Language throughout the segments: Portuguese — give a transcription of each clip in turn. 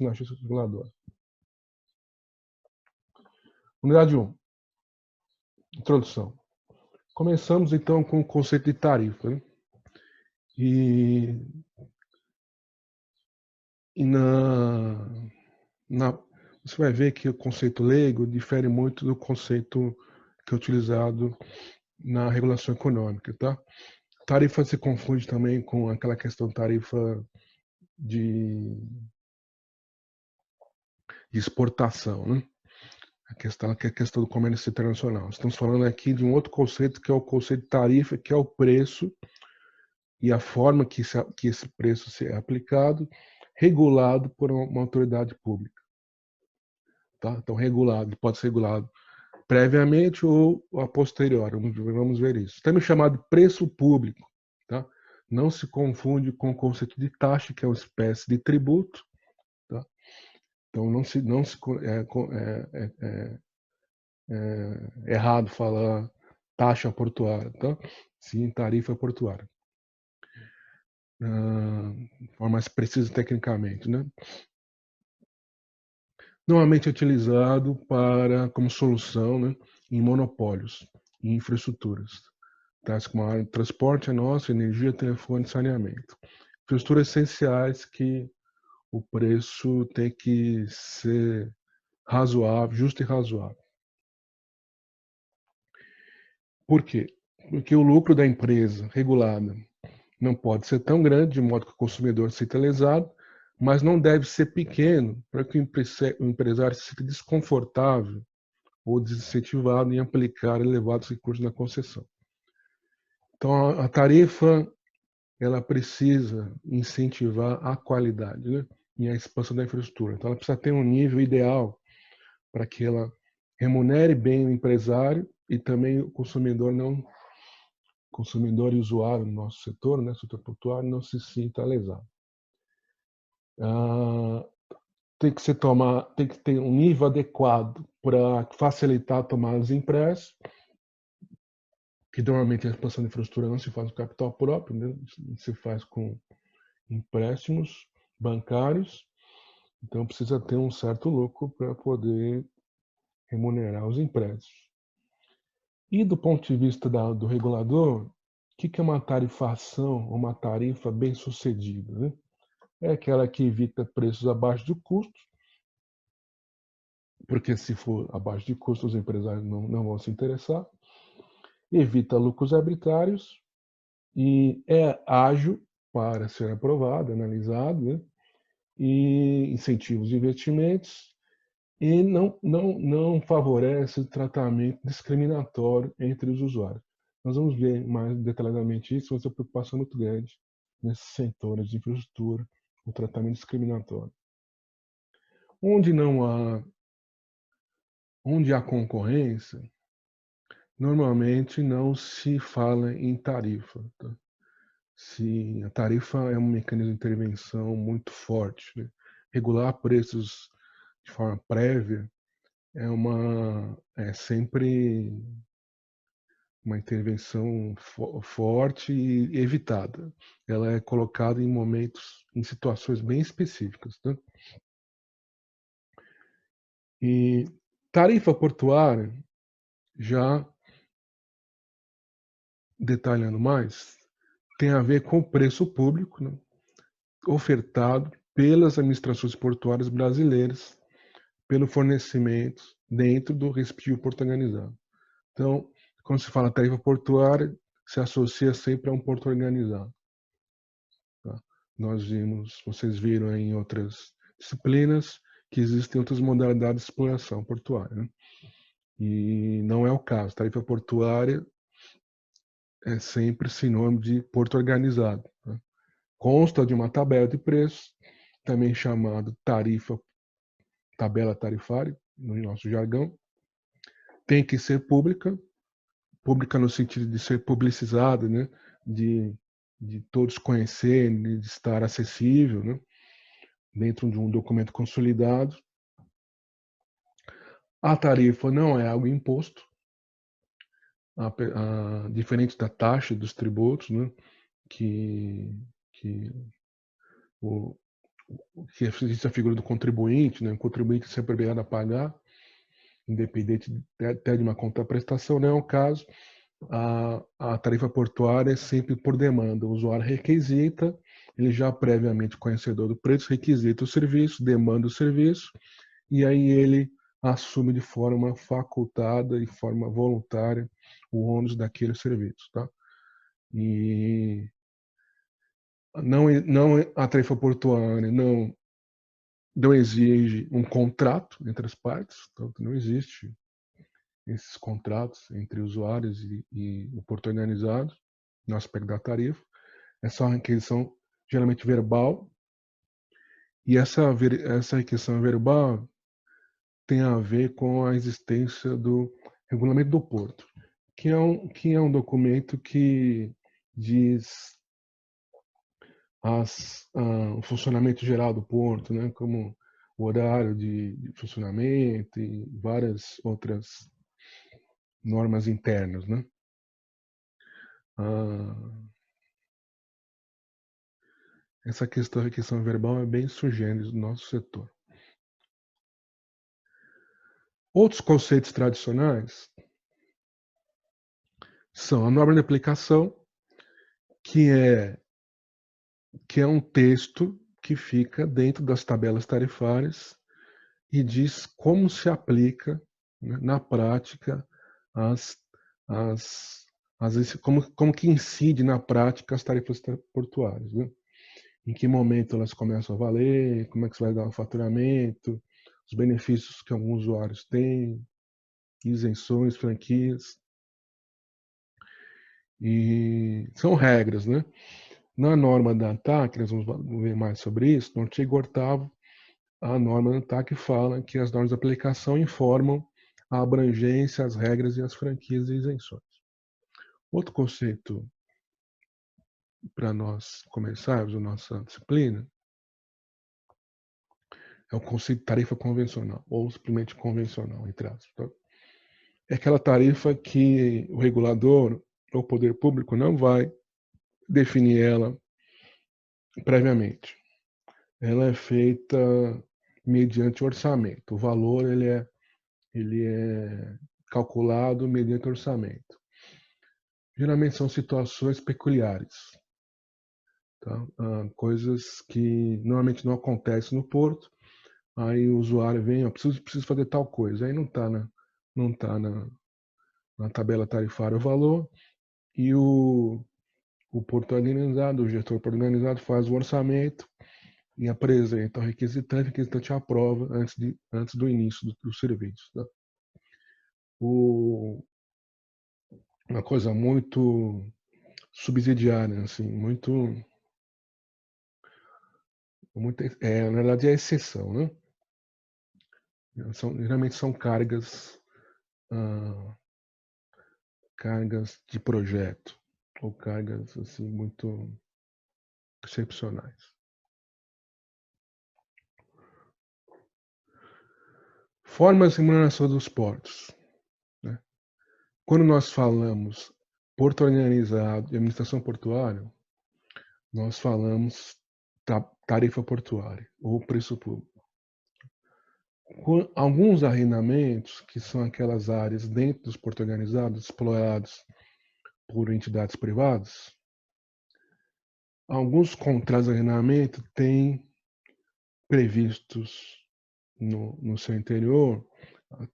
fixo na justiça reguladora. Unidade 1. Introdução. Começamos, então, com o conceito de tarifa. Né? Você vai ver que o conceito leigo difere muito do conceito que é utilizado na regulação econômica. Tá? Tarifa se confunde também com aquela questão tarifa de exportação, né? Que é a questão do comércio internacional. Estamos falando aqui de um outro conceito, que é o conceito de tarifa, que é o preço e a forma que esse preço é aplicado, regulado por uma autoridade pública. Tá? Então, regulado, pode ser regulado previamente ou a posteriori. Vamos ver isso. Também chamado de preço público. Tá? Não se confunde com o conceito de taxa, que é uma espécie de tributo. Tá? Então, é errado falar taxa portuária, tá? Sim, tarifa portuária. De forma mais precisa tecnicamente, né? Normalmente é utilizado como solução, né, em monopólios e infraestruturas, tais como a área de transporte, energia, telefone e saneamento. Infraestruturas essenciais que o preço tem que ser razoável, justo e razoável. Por quê? Porque o lucro da empresa regulada não pode ser tão grande de modo que o consumidor se sinta lesado, mas não deve ser pequeno para que o empresário se sinta desconfortável ou desincentivado em aplicar elevados recursos na concessão. Então, a tarifa ela precisa incentivar a qualidade, né? E a expansão da infraestrutura. Então, ela precisa ter um nível ideal para que ela remunere bem o empresário e também o consumidor consumidor e usuário no nosso setor, né, setor portuário, não se sinta lesado. Tem que ter um nível adequado para facilitar a tomada dos empréstimos, que normalmente a expansão da infraestrutura não se faz com capital próprio, né, se faz com empréstimos bancários, então precisa ter um certo lucro para poder remunerar os empréstimos. E do ponto de vista do regulador, o que é uma tarifação, uma tarifa bem sucedida? Né? É aquela que evita preços abaixo do custo, porque se for abaixo de custo, os empresários não vão se interessar, evita lucros arbitrários e é ágil para ser aprovado, analisado, né? E incentiva os investimentos e não favorece o tratamento discriminatório entre os usuários. Nós vamos ver mais detalhadamente isso, mas é uma preocupação muito grande nesses setores de infraestrutura, o tratamento discriminatório. Onde há concorrência, normalmente não se fala em tarifa. Tá? Se a tarifa é um mecanismo de intervenção muito forte, né? Regular preços de forma prévia é sempre uma intervenção forte e evitada. Ela é colocada em situações bem específicas. Tá? E tarifa portuária, já detalhando mais, tem a ver com o preço público, né, ofertado pelas administrações portuárias brasileiras pelo fornecimento dentro do respectivo porto organizado. Então, quando se fala tarifa portuária, se associa sempre a um porto organizado. Tá? Vocês viram em outras disciplinas que existem outras modalidades de exploração portuária. Né? E não é o caso. Tarifa portuária é sempre sinônimo de porto organizado. Tá? Consta de uma tabela de preços, também chamado tabela tarifária, no nosso jargão. Tem que ser pública no sentido de ser publicizada, né? de todos conhecerem, de estar acessível, né? Dentro de um documento consolidado. A tarifa não é algo imposto, diferente da taxa dos tributos, né? que o que existe a figura do contribuinte, né? O contribuinte é sempre obrigado a pagar, independente até de uma contraprestação, não é o caso. A tarifa portuária é sempre por demanda. O usuário requisita, ele já previamente conhecedor do preço, requisita o serviço, demanda o serviço, e aí ele assume de forma facultada e forma voluntária o ônus daquele serviço, tá? E não a tarifa portuária não exige um contrato entre as partes, então não existe esses contratos entre usuários e o porto organizado no aspecto da tarifa. É só uma requisição geralmente verbal, e essa requisição verbal tem a ver com a existência do regulamento do porto, que é um documento que diz o funcionamento geral do porto, né, como o horário de funcionamento e várias outras normas internas, né? Essa questão da requisição verbal é bem sui generis do nosso setor. Outros conceitos tradicionais são a norma de aplicação, que é um texto que fica dentro das tabelas tarifárias e diz como se aplica, né, na prática as, as, como que incide na prática as tarifas portuárias, né? Em que momento elas começam a valer, como é que você vai dar o faturamento, os benefícios que alguns usuários têm, isenções, franquias. E são regras, né? Na norma da ANTAC, nós vamos ver mais sobre isso, no artigo 8º, a norma da ANTAC fala que as normas de aplicação informam a abrangência, as regras e as franquias e isenções. Outro conceito para nós começarmos a nossa disciplina é o conceito de tarifa convencional, ou simplesmente convencional, entre aspas. Tá? É aquela tarifa que o regulador ou o poder público não vai definir ela previamente. Ela é feita mediante orçamento. O valor ele é calculado mediante orçamento. Geralmente são situações peculiares, tá? Coisas que normalmente não acontecem no porto. Aí o usuário vem, preciso fazer tal coisa. Aí não tá na tabela tarifária o valor, e o porto organizado, o gestor organizado faz o orçamento e apresenta ao requisitante, o requisitante aprova antes do início do serviço. Tá? Uma coisa muito subsidiária, assim, na verdade é exceção, né? Geralmente são cargas de projeto, ou cargas assim muito excepcionais. Formas de remuneração dos portos. Né? Quando nós falamos porto organizado e administração portuária, nós falamos tarifa portuária ou preço público. Alguns arrendamentos, que são aquelas áreas dentro dos portos organizados explorados por entidades privadas, alguns contratos de arrendamento têm previstos no seu interior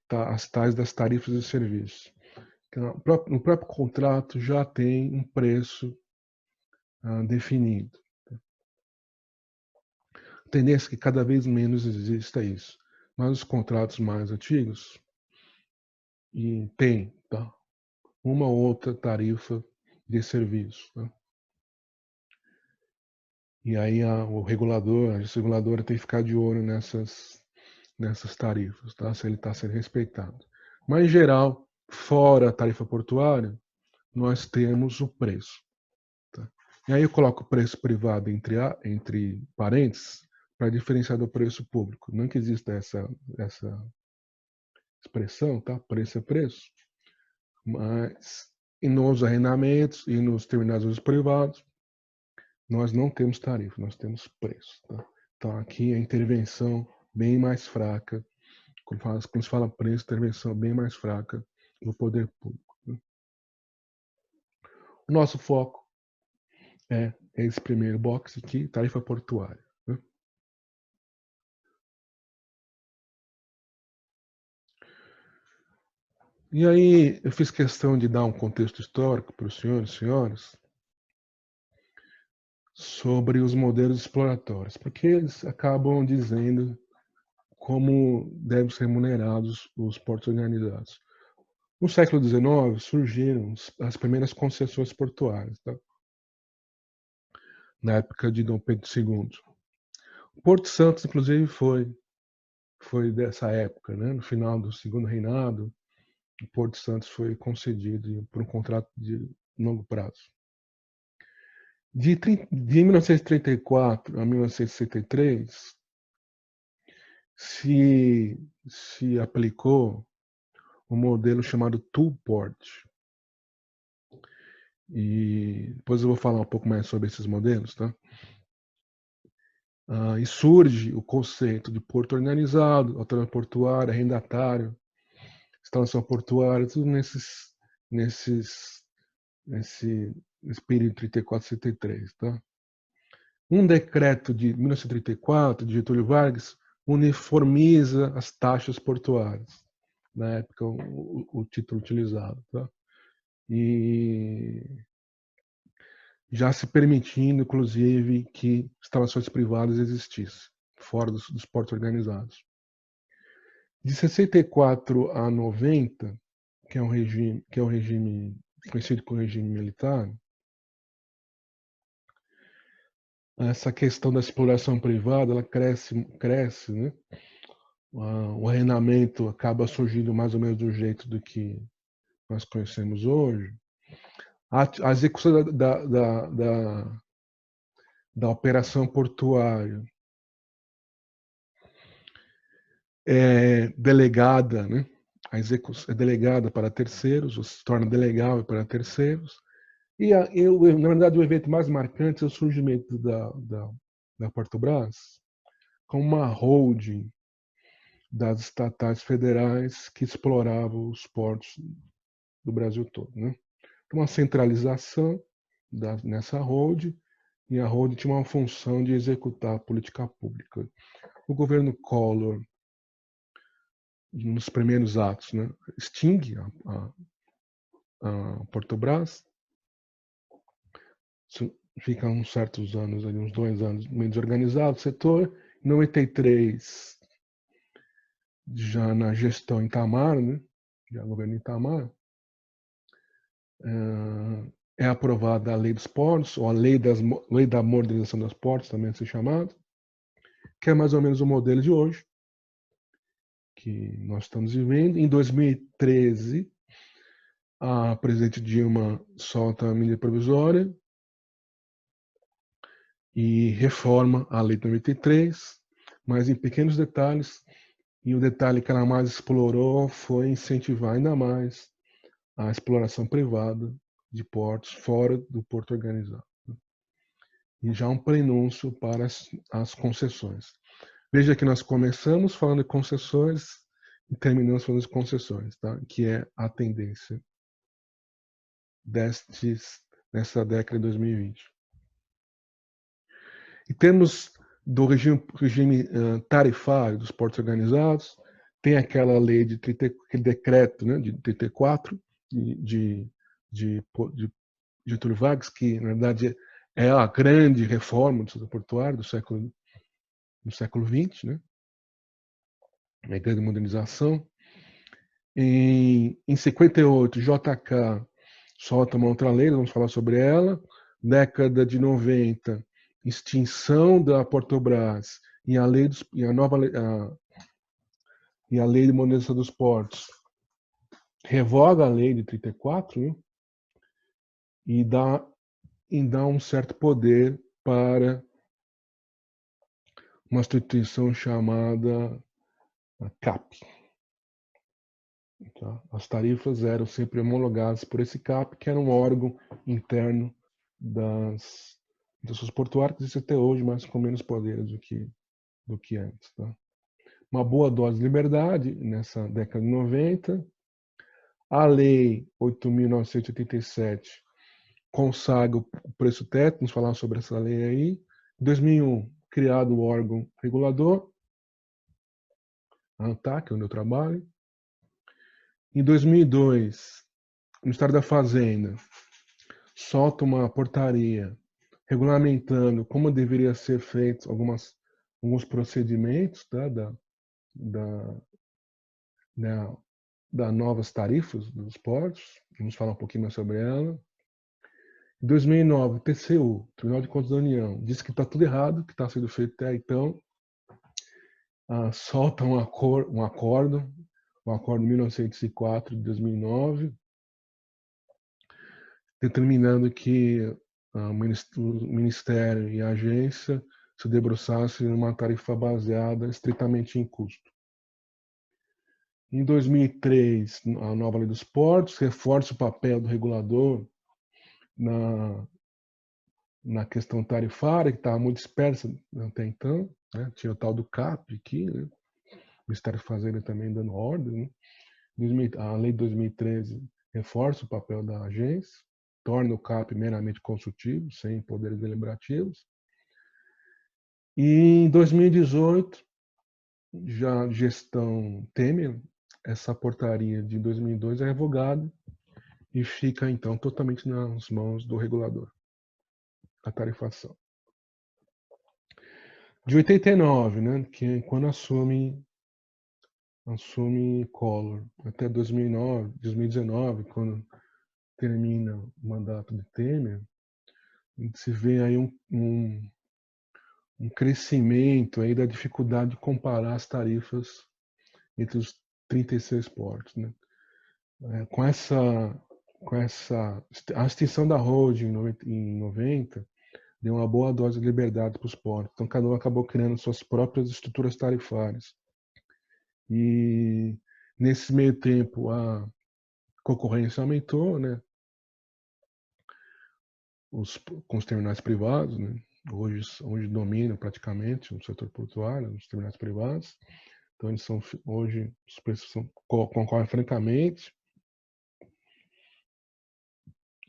as tais das tarifas de serviço. No próprio contrato já tem um preço definido. A tendência é que cada vez menos exista isso. Mas os contratos mais antigos tem, tá? Uma ou outra tarifa de serviço. Tá? E aí a agência reguladora tem que ficar de olho nessas tarifas, tá? Se ele está sendo respeitado. Mas, em geral, fora a tarifa portuária, nós temos o preço. Tá? E aí eu coloco o preço privado entre parênteses para diferenciar do preço público. Não que exista essa expressão, tá? Preço é preço. Mas e nos arrendamentos e nos terminais privados, nós não temos tarifa, nós temos preço. Tá? Então, aqui a intervenção bem mais fraca. Quando se fala preço, intervenção bem mais fraca do poder público. Né? O nosso foco é esse primeiro box aqui, tarifa portuária. Né? E aí eu fiz questão de dar um contexto histórico para os senhores e senhoras sobre os modelos exploratórios, porque eles acabam dizendo como devem ser remunerados os portos organizados. No século XIX surgiram as primeiras concessões portuárias, tá? Na época de Dom Pedro II. O Porto Santos, inclusive, foi dessa época, né? No final do segundo reinado, o Porto Santos foi concedido por um contrato de longo prazo. De 1934 a 1963, se aplicou um modelo chamado Toolport. E depois eu vou falar um pouco mais sobre esses modelos, tá? E surge o conceito de porto organizado, autonomia portuária, arrendatário, instalação portuária, tudo nesse período 34 e 73, tá? Um decreto de 1934, de Getúlio Vargas, uniformiza as taxas portuárias. Na época, o título utilizado, tá? E já se permitindo, inclusive, que instalações privadas existissem, fora dos portos organizados. De 64 a 90, que é um regime conhecido como regime militar, essa questão da exploração privada, ela cresce, né? O arrendamento acaba surgindo mais ou menos do jeito do que nós conhecemos hoje. A execução da operação portuária é delegada, né? A execução é delegada para terceiros, ou se torna delegável para terceiros. Na verdade, o evento mais marcante é o surgimento da Portobras como uma holding das estatais federais que exploravam os portos do Brasil todo. Né? Uma centralização nessa holding, e a holding tinha uma função de executar a política pública. O governo Collor, nos primeiros atos, né, extingue a Portobras, fica uns certos anos, uns 2 anos, meio desorganizado o setor. Em 93, já na gestão Itamar, né, já governo Itamar, é aprovada a Lei dos Portos, ou a Lei da Modernização dos Portos, também assim chamado, que é mais ou menos o modelo de hoje, que nós estamos vivendo. Em 2013, a presidente Dilma solta a medida provisória e reforma a Lei de 93, mas em pequenos detalhes, e o detalhe que ela mais explorou foi incentivar ainda mais a exploração privada de portos fora do porto organizado. E já um prenúncio para as concessões. Veja que nós começamos falando de concessões e terminamos falando de concessões, tá? Que é a tendência nessa década de 2020. Em termos do regime tarifário dos portos organizados, tem aquela lei aquele decreto, né, de 34 de Getúlio Vargas, que na verdade é a grande reforma do setor portuário do século XX, né? A grande modernização. Em 58, JK solta uma outra lei, vamos falar sobre ela. Década de 90, extinção da Portobras e a lei e a nova e a lei de modernização dos portos revoga a lei de 34, né? e dá um certo poder para uma instituição chamada CAP. Tá? As tarifas eram sempre homologadas por esse CAP, que era um órgão interno das indústrias portuárias, que existe até hoje, mas com menos poderes do que do que antes. Tá? Uma boa dose de liberdade nessa década de 90. A Lei 8.987 consagra o preço teto, vamos falar sobre essa lei aí. Em 2001, criado o órgão regulador, a ANTAC, onde eu trabalho. Em 2002, o Ministério da Fazenda solta uma portaria regulamentando como deveria ser feitos alguns procedimentos, tá, da novas tarifas dos portos. Vamos falar um pouquinho mais sobre ela. Em 2009, o TCU, Tribunal de Contas da União, disse que está tudo errado, que está sendo feito até então. Solta um acordo 1904 de 2009, determinando que o Ministério e a agência se debruçassem numa tarifa baseada estritamente em custo. Em 2003, a nova Lei dos Portos reforça o papel do regulador na questão tarifária, que estava muito dispersa até então. Né? Tinha o tal do CAP aqui, né? O Ministério da Fazenda também dando ordem. Né? A Lei de 2013 reforça o papel da agência, torna o CAP meramente consultivo, sem poderes deliberativos. E em 2018, já gestão Temer, essa portaria de 2002 é revogada e fica, então, totalmente nas mãos do regulador, a tarifação. De 89, né, que é quando assume Collor, até 2019, quando termina o mandato de Temer, se vê aí um crescimento aí da dificuldade de comparar as tarifas entre os 36 portos. Né? Com a extinção da holding em 90, deu uma boa dose de liberdade para os portos. Então, cada um acabou criando suas próprias estruturas tarifárias. E, nesse meio tempo, a concorrência aumentou, né? Com os terminais privados, né? Hoje dominam praticamente o setor portuário, os terminais privados. Então, hoje, os preços concorrem francamente.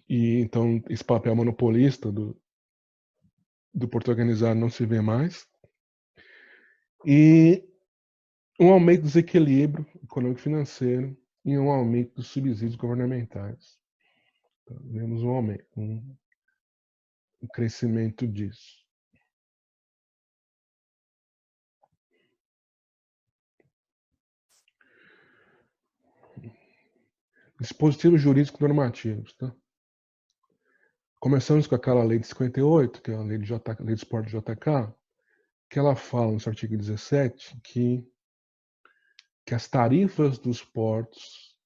E, então, esse papel monopolista do porto organizado não se vê mais. E um aumento do desequilíbrio econômico-financeiro e um aumento dos subsídios governamentais. Então, vemos um crescimento disso. Dispositivos jurídicos normativos. Tá? Começamos com aquela lei de 58, que é a lei de esporte JK, que ela fala no seu artigo 17 que as tarifas dos portos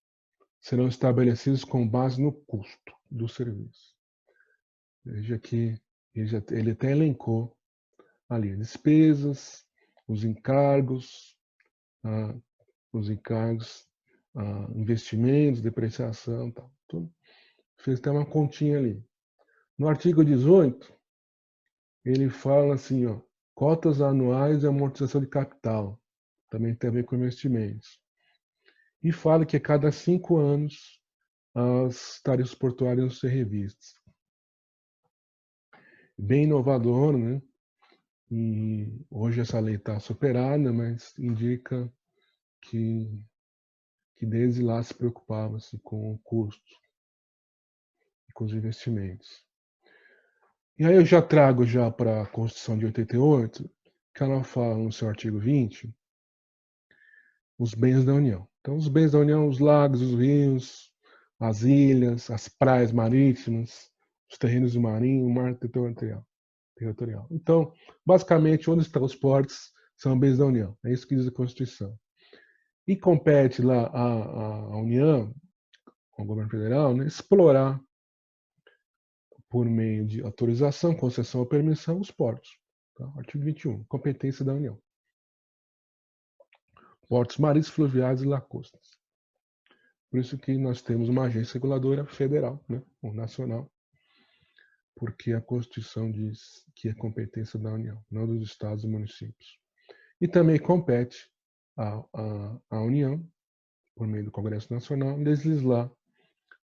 serão estabelecidas com base no custo do serviço. Veja que ele até elencou ali as despesas, os encargos, investimentos, depreciação, tal. Tudo. Fez até uma continha ali. No artigo 18, ele fala assim, ó, cotas anuais e amortização de capital. Também tem a ver com investimentos. E fala que a cada 5 anos as tarifas portuárias vão ser revistas. Bem inovador, né? E hoje essa lei está superada, mas indica que desde lá se preocupava-se com o custo e com os investimentos. E aí eu já trago para a Constituição de 88, que ela fala no seu artigo 20, os bens da União. Então, os bens da União, os lagos, os rios, as ilhas, as praias marítimas, os terrenos marinhos, o mar territorial. Então, basicamente, onde estão os portos são bens da União. É isso que diz a Constituição. E compete lá à União, ao governo federal, né, explorar, por meio de autorização, concessão ou permissão, os portos. Tá? Artigo 21, competência da União. Portos marítimos, fluviais e lacustres. Por isso que nós temos uma agência reguladora federal, né, ou nacional, porque a Constituição diz que é competência da União, não dos estados e municípios. E também compete à União, por meio do Congresso Nacional, legislar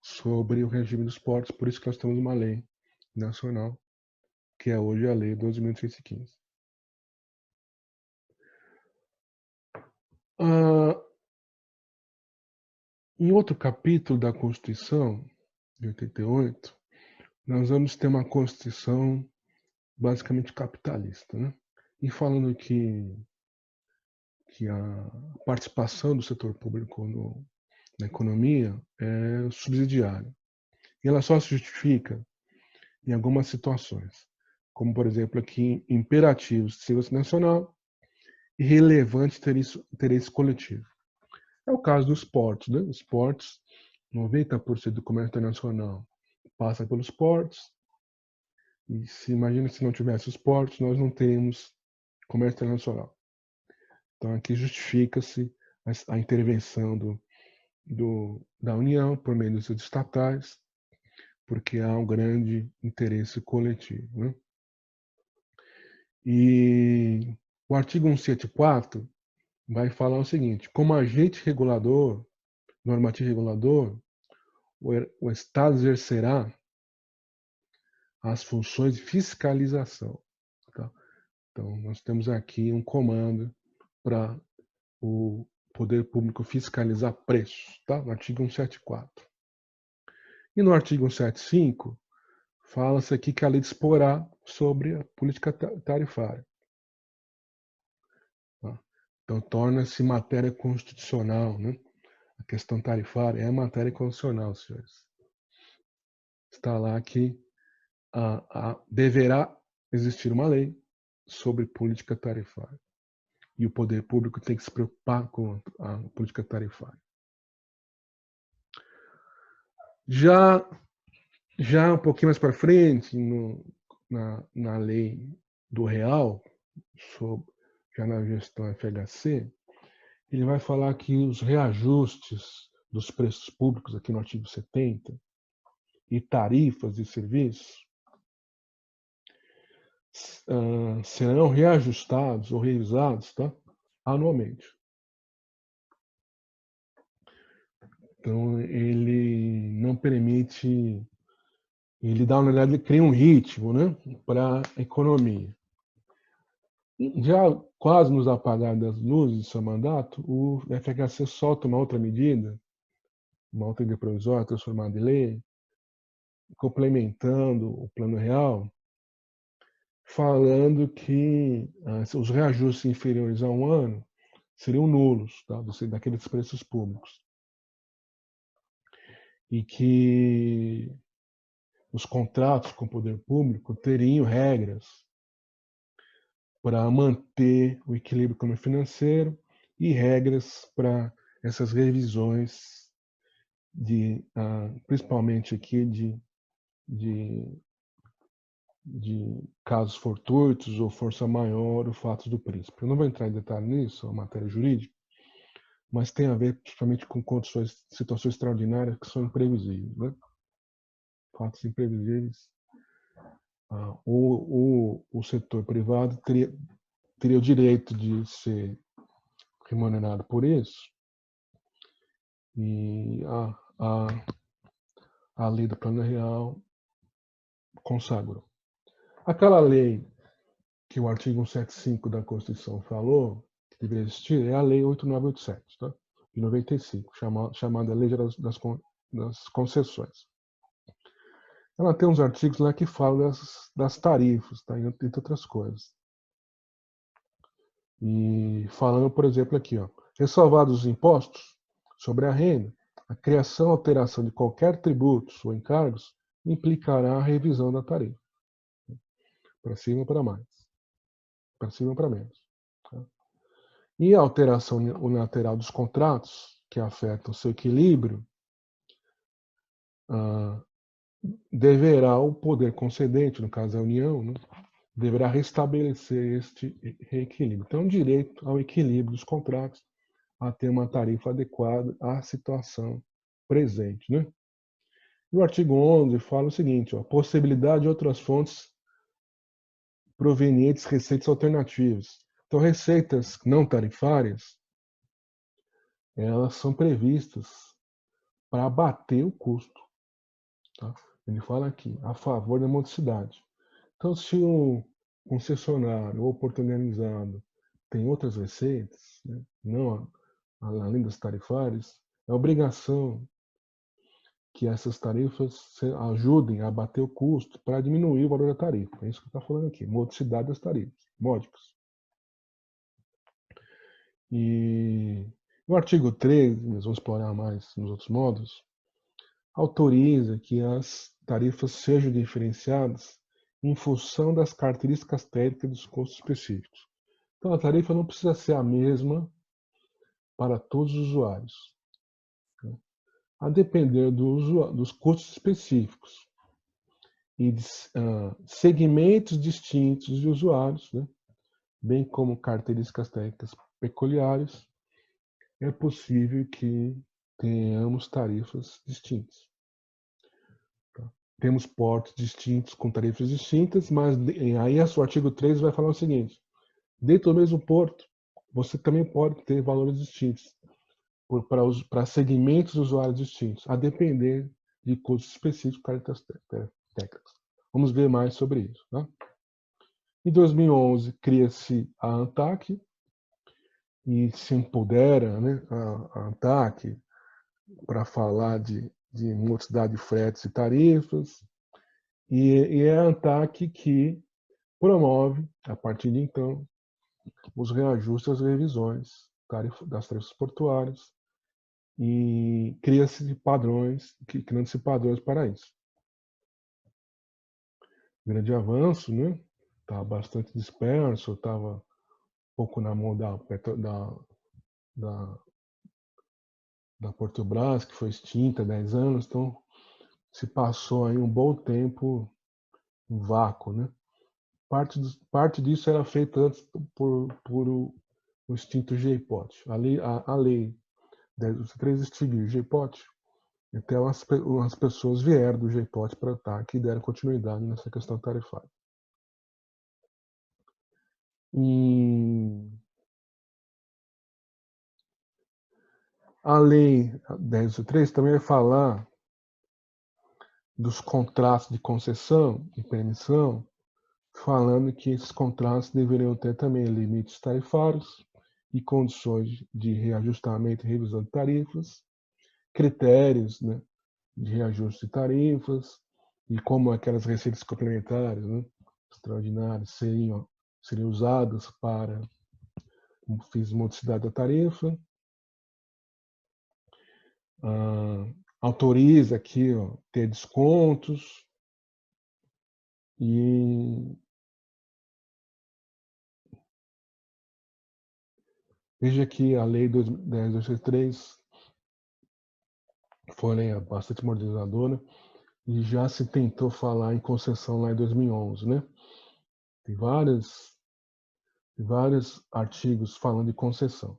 sobre o regime dos portos. Por isso que nós temos uma lei nacional, que é hoje a Lei 12.815. Em outro capítulo da Constituição, de 88, nós vamos ter uma Constituição basicamente capitalista, né? E falando que a participação do setor público na economia é subsidiária. E ela só se justifica em algumas situações, como, por exemplo, aqui, imperativos de segurança nacional e relevante interesse coletivo. É o caso dos portos, né? Os portos, 90% do comércio internacional passa pelos portos, e imagina se não tivesse os portos, nós não teríamos comércio internacional. Então aqui justifica-se a intervenção da União por meio dos estatais, porque há um grande interesse coletivo, né? E o artigo 174 vai falar o seguinte: como agente regulador, normativo regulador, o Estado exercerá as funções de fiscalização. Tá? Então, nós temos aqui um comando para o poder público fiscalizar preços, tá? No artigo 174. E no artigo 175, fala-se aqui que a lei disporá sobre a política tarifária. Tá? Então, torna-se matéria constitucional, né? A questão tarifária é matéria constitucional, senhores. Está lá que deverá existir uma lei sobre política tarifária. E o poder público tem que se preocupar com a política tarifária. Já um pouquinho mais para frente, na lei do real, já na gestão FHC, ele vai falar que os reajustes dos preços públicos, aqui no artigo 70, e tarifas de serviços, serão reajustados ou revisados, tá? Anualmente. Então, ele não permite, ele dá, na verdade, ele cria um ritmo, né, para a economia. Já quase nos apagar das luzes do seu mandato, o FHC solta uma outra medida provisória transformada em lei, complementando o Plano Real, falando que os reajustes inferiores a um ano seriam nulos, tá, daqueles preços públicos. E que os contratos com o poder público teriam regras para manter o equilíbrio econômico-financeiro e regras para essas revisões principalmente aqui de casos fortuitos ou força maior ou fatos do príncipe. Eu não vou entrar em detalhe nisso, é uma matéria jurídica, mas tem a ver principalmente com situações extraordinárias que são imprevisíveis, né? Fatos imprevisíveis. O setor privado teria o direito de ser remunerado por isso, e a lei do Plano Real consagrou. Aquela lei que o artigo 175 da Constituição falou que deveria existir é a Lei 8987, tá? De 95, chamada Lei das Concessões. Ela tem uns artigos lá que falam das tarifas, tá? Entre outras coisas. E falando, por exemplo, aqui, ó, ressalvados os impostos sobre a renda, a criação ou alteração de qualquer tributo ou encargos implicará a revisão da tarifa. Para cima ou para mais. Para cima ou para menos. Tá? E a alteração unilateral dos contratos, que afetam o seu equilíbrio, deverá o poder concedente, no caso a União, né, deverá restabelecer este reequilíbrio. Então, direito ao equilíbrio dos contratos, a ter uma tarifa adequada à situação presente. Né? E o artigo 11 fala o seguinte: a possibilidade de outras fontes provenientes de receitas alternativas. Então, receitas não tarifárias, elas são previstas para abater o custo. Tá? Ele fala aqui, a favor da modicidade. Então, se o concessionário ou porto organizado tem outras receitas, né, não além das tarifárias, é obrigação que essas tarifas ajudem a abater o custo para diminuir o valor da tarifa. É isso que está falando aqui, modicidade das tarifas, módicas. E o artigo 13, nós vamos explorar mais nos outros modos, autoriza que as tarifas sejam diferenciadas em função das características técnicas dos custos específicos. Então, a tarifa não precisa ser a mesma para todos os usuários, né? A depender dos custos específicos e de segmentos distintos de usuários, né? Bem como características técnicas peculiares, é possível que tenhamos tarifas distintas. Tá? Temos portos distintos com tarifas distintas, mas aí o artigo 3 vai falar o seguinte: dentro do mesmo porto, você também pode ter valores distintos para segmentos de usuários distintos, a depender de custos específicos para características técnicas. Vamos ver mais sobre isso. Tá? Em 2011, cria-se a ANTAC e se empodera, né, a ANTAC para falar de modicidade de fretes e tarifas, e é a ANTAC que promove, a partir de então, os reajustes e as revisões das tarifas portuárias e cria-se padrões, criando-se padrões para isso. Grande avanço, né? Estava bastante disperso, estava um pouco na mão da Portobras, que foi extinta há 10 anos, então se passou aí um bom tempo em vácuo, né? Parte disso era feita antes por o extinto GEIPOT. A lei 10.3 extinguiu o GEIPOT, então as pessoas vieram do GEIPOT para a ANTAC e deram continuidade nessa questão tarifária. E a lei 10.3 também vai falar dos contratos de concessão e permissão, falando que esses contratos deveriam ter também limites tarifários e condições de reajustamento e revisão de tarifas, critérios, né, de reajuste de tarifas e como aquelas receitas complementares, né, extraordinárias seriam usadas para fins de modicidade da tarifa. Autoriza aqui ter descontos e veja que a lei 10.263 foi lei bastante modernizadora e já se tentou falar em concessão lá em 2011, né? Tem vários artigos falando de concessão,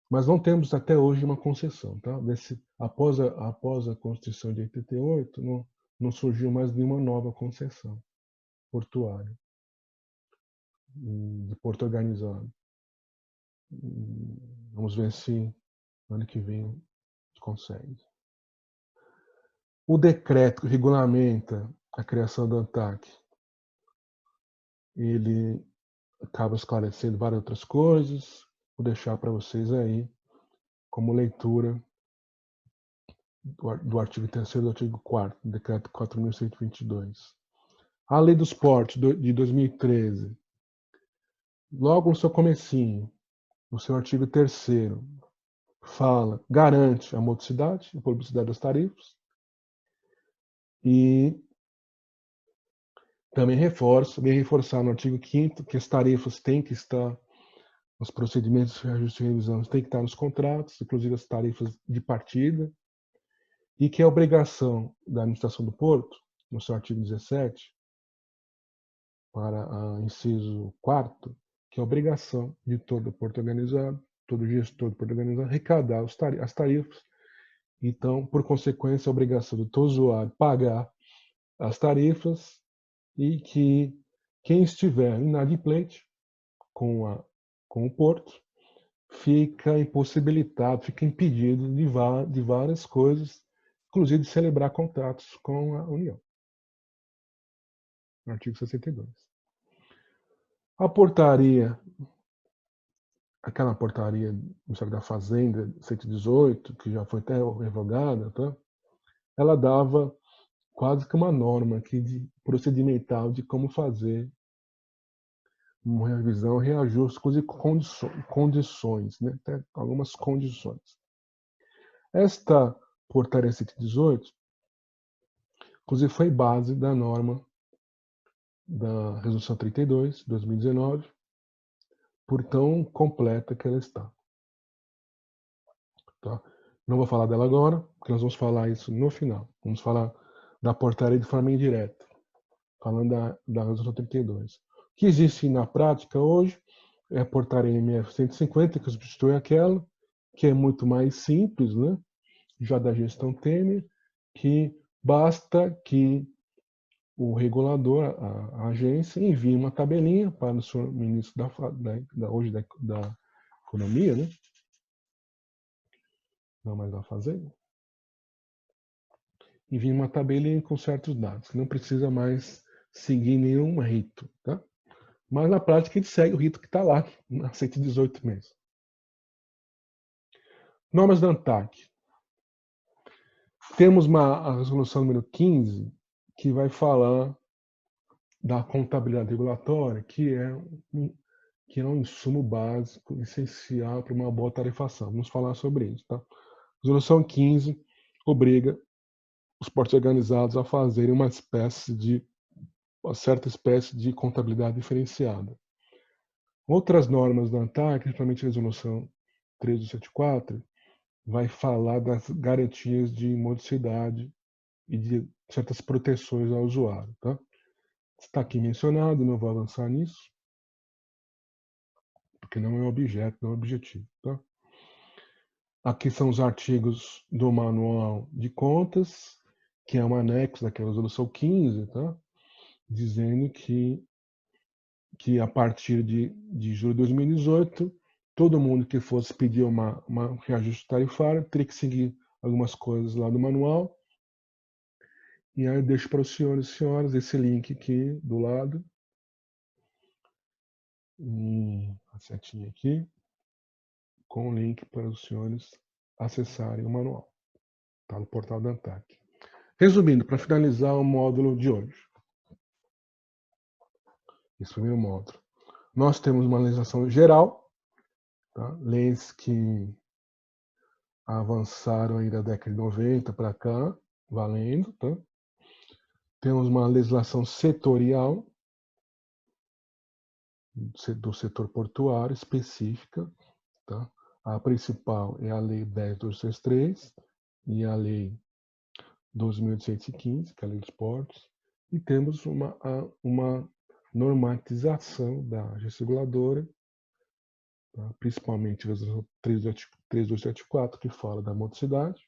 mas não temos até hoje uma concessão, tá? Após a Constituição de 88, não surgiu mais nenhuma nova concessão portuária de porto organizado. Vamos ver se ano que vem a gente consegue. O decreto que regulamenta a criação da ANTAC, ele acaba esclarecendo várias outras coisas. Vou deixar para vocês aí como leitura do artigo 3º e do artigo 4º, do decreto 4.122. A Lei dos Portos de 2013, logo no seu comecinho, no seu artigo 3º, garante a modicidade e publicidade das tarifas e também reforçar no artigo 5º que as tarifas têm que estar, os procedimentos de reajuste e revisão têm que estar nos contratos, inclusive as tarifas de partida, e que é obrigação da administração do porto, no seu artigo 17, para o inciso 4º, que é obrigação de todo porto organizado, todo gestor do porto organizado, arrecadar as tarifas. Então, por consequência, a obrigação de todo usuário pagar as tarifas e que quem estiver inadimplente com com o Porto, fica impossibilitado, fica impedido de várias coisas, inclusive de celebrar contratos com a União. Artigo 62. A portaria, aquela portaria do Ministério da Fazenda, 118, que já foi até revogada, tá? Ela dava quase que uma norma aqui procedimental de como fazer uma revisão, reajuste e condições, né? Até algumas condições. Esta portaria 118, inclusive, foi base da norma da Resolução 32, 2019, por tão completa que ela está. Tá? Não vou falar dela agora, porque nós vamos falar isso no final. Vamos falar da portaria de forma indireta, falando da Resolução 32. O que existe na prática hoje é a portaria MF 150, que substitui aquela, que é muito mais simples, né? Já da gestão Temer, que basta que o regulador, a agência, envie uma tabelinha para o senhor ministro da Economia, né? Não mais da Fazenda, envia uma tabelinha com certos dados, que não precisa mais seguir nenhum rito, tá? Mas na prática ele segue o rito que está lá, na 118 meses. Normas da ANTAC. Temos a resolução número 15, que vai falar da contabilidade regulatória, que é um insumo básico, essencial para uma boa tarifação. Vamos falar sobre isso, tá? Resolução 15 obriga os portos organizados a fazerem uma certa espécie de contabilidade diferenciada. Outras normas da ANTAC, principalmente a resolução 1374, vai falar das garantias de modicidade e de certas proteções ao usuário, tá? Está aqui mencionado, não vou avançar nisso, porque não é objeto, não é objetivo, tá? Aqui são os artigos do Manual de Contas, que é um anexo daquela resolução 15, tá? Dizendo que a partir de julho de 2018, todo mundo que fosse pedir um reajuste tarifário teria que seguir algumas coisas lá do manual. E aí eu deixo para os senhores e senhoras esse link aqui do lado. E a setinha aqui, com o link para os senhores acessarem o manual. Está no portal da ANTAC. Resumindo, para finalizar o módulo de hoje. Esse primeiro módulo. Nós temos uma legislação geral, tá? Leis que avançaram aí da década de 90 para cá, valendo, tá? Temos uma legislação setorial do setor portuário específica, tá? A principal é a Lei 10.233 e a Lei 12.815, que é a Lei dos Portos, e temos uma normatização da agência reguladora, tá? Principalmente a Resolução 3274, que fala da modicidade,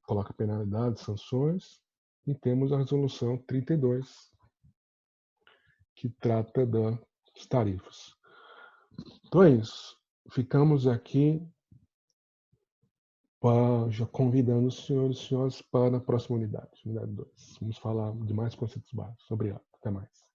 coloca penalidades, sanções, e temos a Resolução 32, que trata das tarifas. Então é isso. Ficamos aqui já convidando os senhores e senhoras para a próxima unidade, unidade 2. Vamos falar de mais conceitos básicos. Obrigado. Até mais.